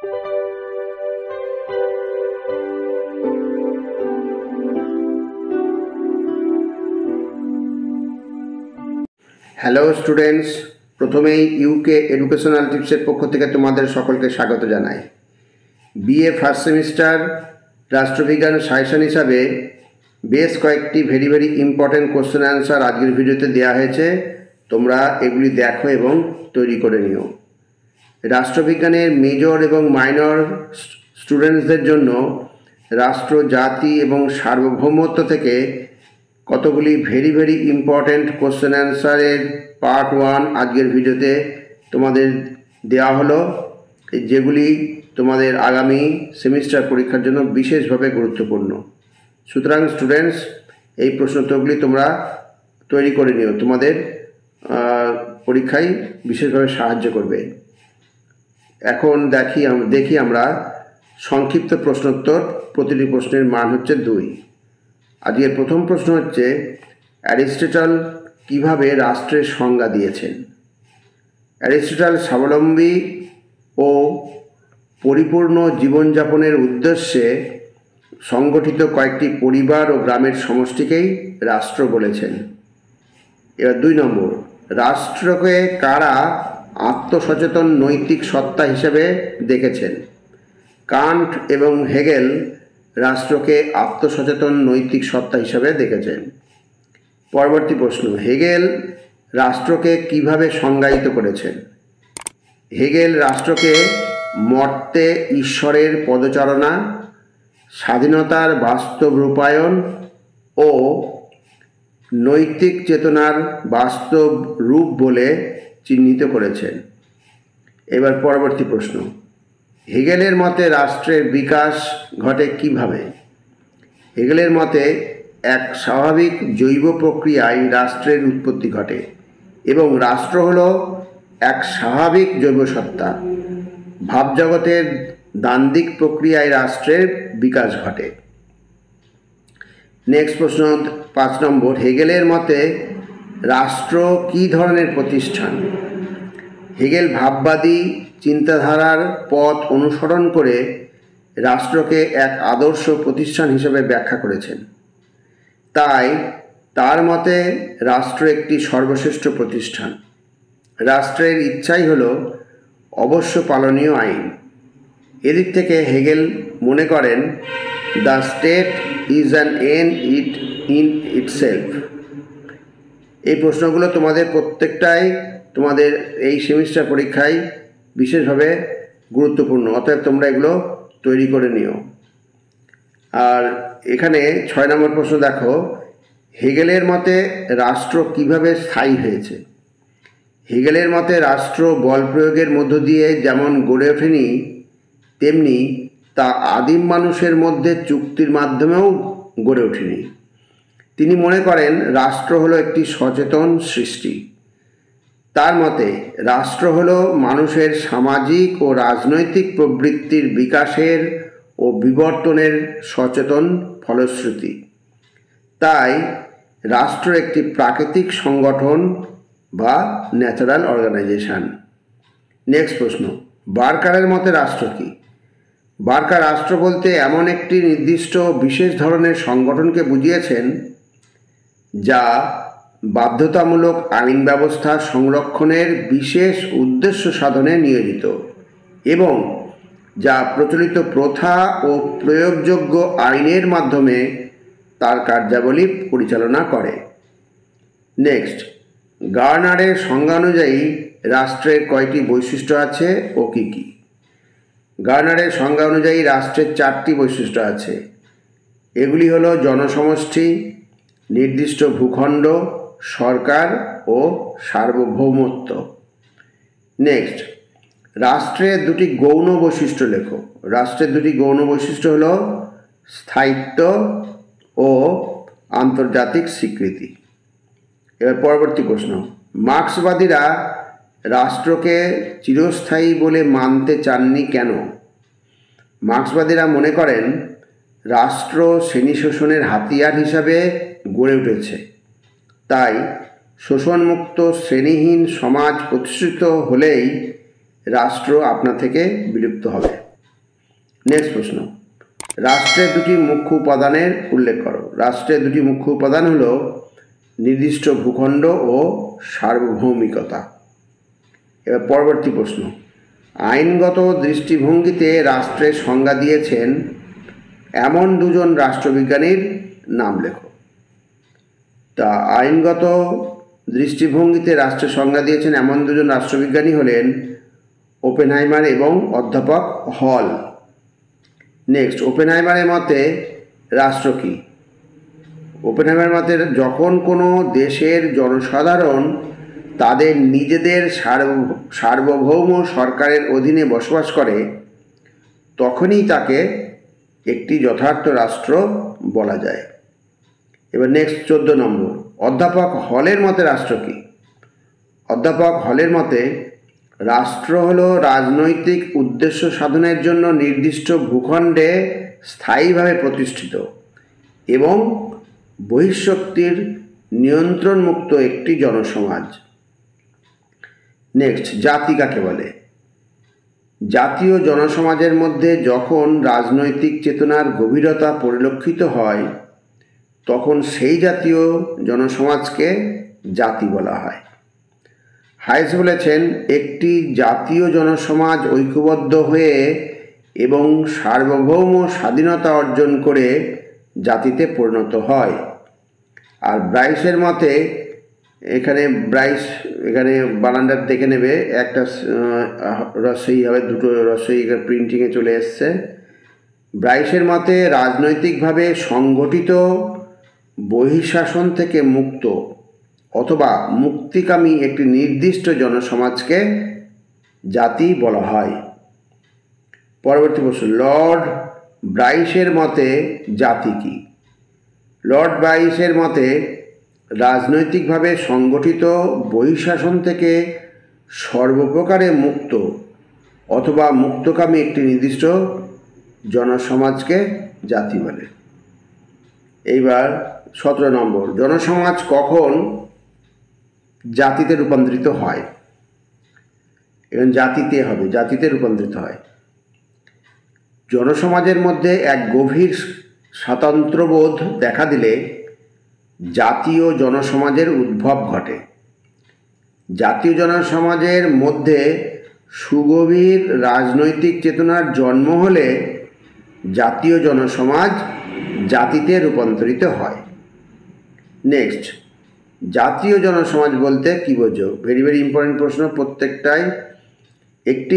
Hello students, প্রথমেই UK educational টিপসের পক্ষ থেকে তোমাদের সকলকে স্বাগত জানাই। বিএ ফার্স্ট সেমিস্টার রাষ্ট্রবিজ্ঞান সাজেশন হিসাবে বেশ কয়েকটি ভেরি ইম্পর্টেন্ট কোশ্চেন অ্যান্সার আজকের ভিডিওতে দেওয়া হয়েছে। তোমরা এগুলি দেখো এবং তৈরি করে নিও। রাষ্ট্রবিজ্ঞানের মেজর এবং মাইনর স্টুডেন্টসদের জন্য রাষ্ট্র, জাতি এবং সার্বভৌমত্ব থেকে কতগুলি ভেরি ইম্পর্ট্যান্ট কোশ্চেন অ্যান্সারের পার্ট 1 আজকের ভিডিওতে তোমাদের দেওয়া হলো, যেগুলি তোমাদের আগামী সেমিস্টার পরীক্ষার জন্য বিশেষভাবে গুরুত্বপূর্ণ। সুতরাং স্টুডেন্টস, এই প্রশ্নোত্তরগুলি তোমরা তৈরি করে নিও, তোমাদের পরীক্ষায় বিশেষভাবে সাহায্য করবে। এখন দেখি আমরা সংক্ষিপ্ত প্রশ্নোত্তর। প্রতিটি প্রশ্নের মান হচ্ছে 2। আজকের প্রথম প্রশ্ন হচ্ছে, অ্যারিস্টটল কিভাবে রাষ্ট্রের সংজ্ঞা দিয়েছেন? অ্যারিস্টটল স্বাবলম্বী ও পরিপূর্ণ জীবনযাপনের উদ্দেশ্যে সংগঠিত কয়েকটি পরিবার ও গ্রামের সমষ্টিকেই রাষ্ট্র বলেছেন। এবার 2 নম্বর, রাষ্ট্রকে কারা আত্মসচেতন নৈতিক সত্তা হিসেবে দেখেছেন? কান্ট এবং হেগেল রাষ্ট্রকে আত্মসচেতন নৈতিক সত্তা হিসাবে দেখেছেন। পরবর্তী প্রশ্ন, হেগেল রাষ্ট্রকে কিভাবে সংজ্ঞায়িত করেছেন? হেগেল রাষ্ট্রকে মর্তে ঈশ্বরের পদচারণা, স্বাধীনতার বাস্তব রূপায়ণ ও নৈতিক চেতনার বাস্তব রূপ বলে চিহ্নিত করেছেন। এবার পরবর্তী প্রশ্ন, হেগেলের মতে রাষ্ট্রের বিকাশ ঘটে কিভাবে? হেগেলের মতে এক স্বাভাবিক জৈব প্রক্রিয়ায় রাষ্ট্রের উৎপত্তি ঘটে এবং রাষ্ট্র হল এক স্বাভাবিক জৈব সত্তা। ভাবজগতের দ্বান্দ্বিক প্রক্রিয়ায় রাষ্ট্রের বিকাশ ঘটে। নেক্সট প্রশ্ন 5 নম্বর, হেগেলের মতে রাষ্ট্র কী ধরনের প্রতিষ্ঠান? হেগেল ভাববাদী চিন্তাধারার পথ অনুসরণ করে রাষ্ট্রকে এক আদর্শ প্রতিষ্ঠান হিসেবে ব্যাখ্যা করেছেন। তাই তার মতে রাষ্ট্র একটি সর্বশ্রেষ্ঠ প্রতিষ্ঠান। রাষ্ট্রের ইচ্ছাই হল অবশ্য পালনীয় আইন। এদিক থেকে হেগেল মনে করেন, the state is an end in itself. এই প্রশ্নগুলো তোমাদের প্রত্যেকটাই তোমাদের এই সেমিস্টার পরীক্ষায় বিশেষভাবে গুরুত্বপূর্ণ, অতএব তোমরা এগুলো তৈরি করে নিও। আর এখানে 6 নম্বর প্রশ্ন দেখো, হেগেলের মতে রাষ্ট্র কিভাবে স্থায়ী হয়েছে? হেগেলের মতে রাষ্ট্র বল প্রয়োগের মধ্য দিয়ে যেমন গড়ে ওঠেনি, তেমনি তা আদিম মানুষের মধ্যে চুক্তির মাধ্যমেও গড়ে ওঠেনি। তিনি মনে করেন রাষ্ট্র হলো একটি সচেতন সৃষ্টি। তার মতে রাষ্ট্র হলো মানুষের সামাজিক ও রাজনৈতিক প্রবৃত্তির বিকাশের ও বিবর্তনের সচেতন ফলশ্রুতি। তাই রাষ্ট্র একটি প্রাকৃতিক সংগঠন বা ন্যাচারাল অর্গানাইজেশন। নেক্সট প্রশ্ন, বার্কারের মতে রাষ্ট্র কী? বার্কার রাষ্ট্র বলতে এমন একটি নির্দিষ্ট বিশেষ ধরনের সংগঠনকে বুঝিয়েছেন যা বাধ্যতামূলক আইন ব্যবস্থা সংরক্ষণের বিশেষ উদ্দেশ্য সাধনে নিয়োজিত এবং যা প্রচলিত প্রথা ও প্রয়োগযোগ্য আইনের মাধ্যমে তার কার্যাবলী পরিচালনা করে। নেক্সট, গার্নারের সংজ্ঞা অনুযায়ী রাষ্ট্রের কয়টি বৈশিষ্ট্য আছে ও কী কী? গার্নারের সংজ্ঞা অনুযায়ী রাষ্ট্রের 4টি বৈশিষ্ট্য আছে। এগুলি হলো জনসমষ্টি, নির্দিষ্ট ভূখণ্ড, সরকার ও সার্বভৌমত্ব। নেক্সট, রাষ্ট্রের 2টি গৌণ বৈশিষ্ট্য লেখো। রাষ্ট্রের 2টি গৌণ বৈশিষ্ট্য হলো স্থায়িত্ব ও আন্তর্জাতিক স্বীকৃতি। এবার পরবর্তী প্রশ্ন, মার্ক্সবাদীরা রাষ্ট্রকে চিরস্থায়ী বলে মানতে চাননি কেন? মার্ক্সবাদীরা মনে করেন রাষ্ট্র শ্রেণী শোষণের হাতিয়ার হিসাবে গড়ে উঠেছে। তাই শোষণমুক্ত শ্রেণীহীন সমাজ প্রতিষ্ঠিত হলেই রাষ্ট্র আপনা থেকে বিলুপ্ত হবে। নেক্সট প্রশ্ন, রাষ্ট্রের দুটি মুখ্য উপাদানের উল্লেখ করো। রাষ্ট্রের দুটি মুখ্য উপাদান হলো নির্দিষ্ট ভূখণ্ড ও সার্বভৌমিকতা। এবার পরবর্তী প্রশ্ন, আইনগত দৃষ্টিভঙ্গিতে রাষ্ট্রের সংজ্ঞা দিয়েছেন এমন দুজন রাষ্ট্রবিজ্ঞানীর নাম লেখো। তা আইনগত দৃষ্টিভঙ্গিতে রাষ্ট্রের সংজ্ঞা দিয়েছেন এমন দুজন রাষ্ট্রবিজ্ঞানী হলেন ওপেনহাইমার এবং অধ্যাপক হল। নেক্সট, ওপেনহাইমারের মতে রাষ্ট্র কী? ওপেনহাইমারের মতে যখন কোনো দেশের জনসাধারণ তাদের নিজেদের সার্বভৌম সরকারের অধীনে বসবাস করে তখনই তাকে একটি যথার্থ রাষ্ট্র বলা যায়। এবার নেক্সট 14 নম্বর, অধ্যাপক হলের মতে রাষ্ট্র কী? অধ্যাপক হলের মতে রাষ্ট্র হলো রাজনৈতিক উদ্দেশ্য সাধনের জন্য নির্দিষ্ট ভূখণ্ডে স্থায়ীভাবে প্রতিষ্ঠিত এবং বহিঃশক্তির নিয়ন্ত্রণমুক্ত একটি জনসমাজ। নেক্সট, জাতি কাকে বলে? জাতীয় জনসমাজের মধ্যে যখন রাজনৈতিক চেতনার গভীরতা পরিলক্ষিত হয় তখন সেই জাতীয় জনসমাজকে জাতি বলা হয়। হাইস বলেছেন, একটি জাতীয় জনসমাজ ঐক্যবদ্ধ হয়ে এবং সার্বভৌম স্বাধীনতা অর্জন করে জাতিতে পরিণত হয়। আর ব্রাইসের মতে, এখানে বানানটা দেখে নেবে, একটা রসই হবে, দুটো রসই প্রিন্টিংয়ে চলে এসছে। ব্রাইসের মতে রাজনৈতিকভাবে সংগঠিত বহিঃশাসন থেকে মুক্ত অথবা মুক্তিকামী একটি নির্দিষ্ট জনসমাজকে জাতি বলা হয়। পরবর্তী প্রশ্ন, লর্ড ব্রাইসের মতে জাতি কী? লর্ড ব্রাইসের মতে রাজনৈতিকভাবে সংগঠিত বহিঃশাসন থেকে সর্বপ্রকারে মুক্ত অথবা মুক্তকামী একটি নির্দিষ্ট জনসমাজকে জাতি বলে। এইবার 17 নম্বর, জনসমাজ কখন জাতিতে রূপান্তরিত হয়? এবং জাতিতে রূপান্তরিত হয় জনসমাজের মধ্যে এক গভীর স্বাতন্ত্র্যবোধ দেখা দিলে জাতীয় জনসমাজের উদ্ভব ঘটে। জাতীয় জনসমাজের মধ্যে সুগভীর রাজনৈতিক চেতনার জন্ম হলে জাতীয় জনসমাজ জাতিতে রূপান্তরিত হয়। নেক্সট, জাতীয় জনসমাজ বলতে কী বোঝো? ভেরি ইম্পর্টেন্ট প্রশ্ন প্রত্যেকটাই। একটি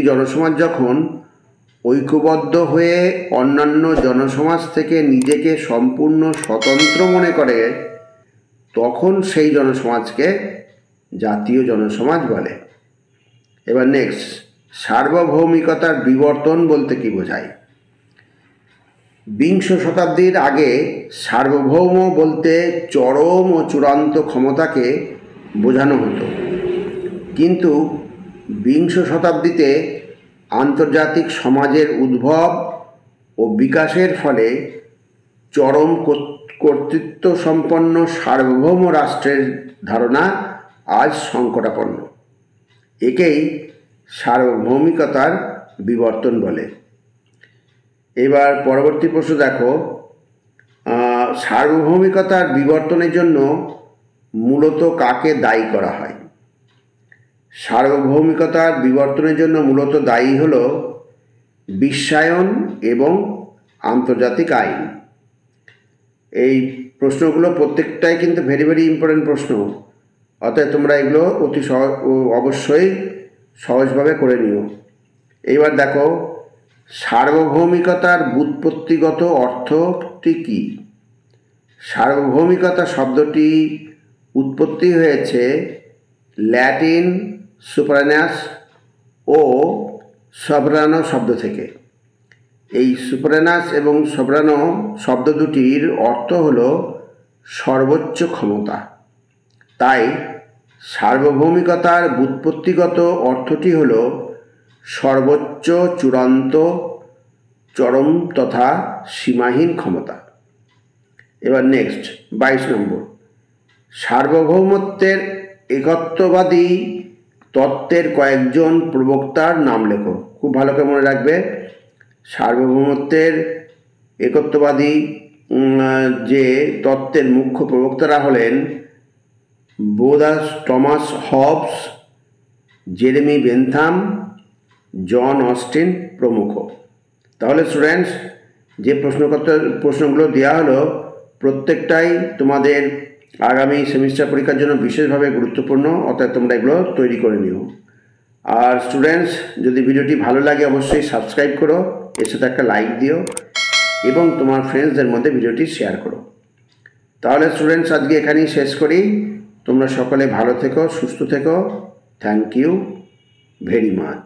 জনসমাজ যখন ঐক্যবদ্ধ হয়ে অন্যান্য জনসমাজ থেকে নিজেকে সম্পূর্ণ স্বতন্ত্র মনে করে তখন সেই জনসমাজকে জাতীয় জনসমাজ বলে। এবার নেক্সট, সার্বভৌমিকতার বিবর্তন বলতে কী বোঝায়? বিংশ শতাব্দীর আগে সার্বভৌম বলতে চরম ও চূড়ান্ত ক্ষমতাকে বোঝানো হতো, কিন্তু বিংশ শতাব্দীতে আন্তর্জাতিক সমাজের উদ্ভব ও বিকাশের ফলে চরম কর্তৃত্ব সম্পন্ন সার্বভৌম রাষ্ট্রের ধারণা আজ সংকটাপন্ন। একেই সার্বভৌমিকতার বিবর্তন বলে। এবার পরবর্তী প্রশ্ন দেখো, সার্বভৌমিকতার বিবর্তনের জন্য মূলত কাকে দায়ী করা হয়? সার্বভৌমিকতার বিবর্তনের জন্য মূলত দায়ী হল বিশ্বায়ন এবং আন্তর্জাতিক আইন। এই প্রশ্নগুলো প্রত্যেকটাই কিন্তু ভেরি ইম্পর্টেন্ট প্রশ্ন, অতএব তোমরা এগুলো অবশ্যই সহজভাবে করে নিও। এইবার দেখো, সার্বভৌমিকতার ব্যুৎপত্তিগত অর্থটি কী? সার্বভৌমিকতা শব্দটি উৎপত্তি হয়েছে ল্যাটিন সুপ্রানাস ও সবরানো শব্দ থেকে। এই সুপ্রানাস এবং সবরানো শব্দ দুটির অর্থ হল সর্বোচ্চ ক্ষমতা। তাই সার্বভৌমিকতার ব্যুৎপত্তিগত অর্থটি হল সর্বোচ্চ, চূড়ান্ত, চরম তথা সীমাহীন ক্ষমতা। এবার নেক্সট 22 নম্বর, সার্বভৌমত্বের একত্ববাদী তত্ত্বের কয়েকজন প্রবক্তার নাম লেখো। খুব ভালো করে মনে রাখবে, সার্বভৌমত্বের একত্ববাদী যে তত্ত্বের মুখ্য প্রবক্তারা হলেন বোদাস Thomas Hobbes, Jeremy Bentham, John Austen প্রমুখ। তাহলে স্টুডেন্টস, যে প্রশ্নগুলো দেওয়া হলো প্রত্যেকটাই তোমাদের আগামী সেমিস্টার পরীক্ষার জন্য বিশেষভাবে গুরুত্বপূর্ণ, অর্থাৎ তোমরা এগুলো তৈরি করে নিও। আর স্টুডেন্টস, যদি ভিডিওটি ভালো লাগে অবশ্যই সাবস্ক্রাইব করো, এর সাথে একটা লাইক দিও এবং তোমার ফ্রেন্ডসদের মধ্যে ভিডিওটি শেয়ার করো। তাহলে স্টুডেন্টস, আজকে এখানেই শেষ করি। তোমরা সকলে ভালো থেকো, সুস্থ থেকো। Thank you very much.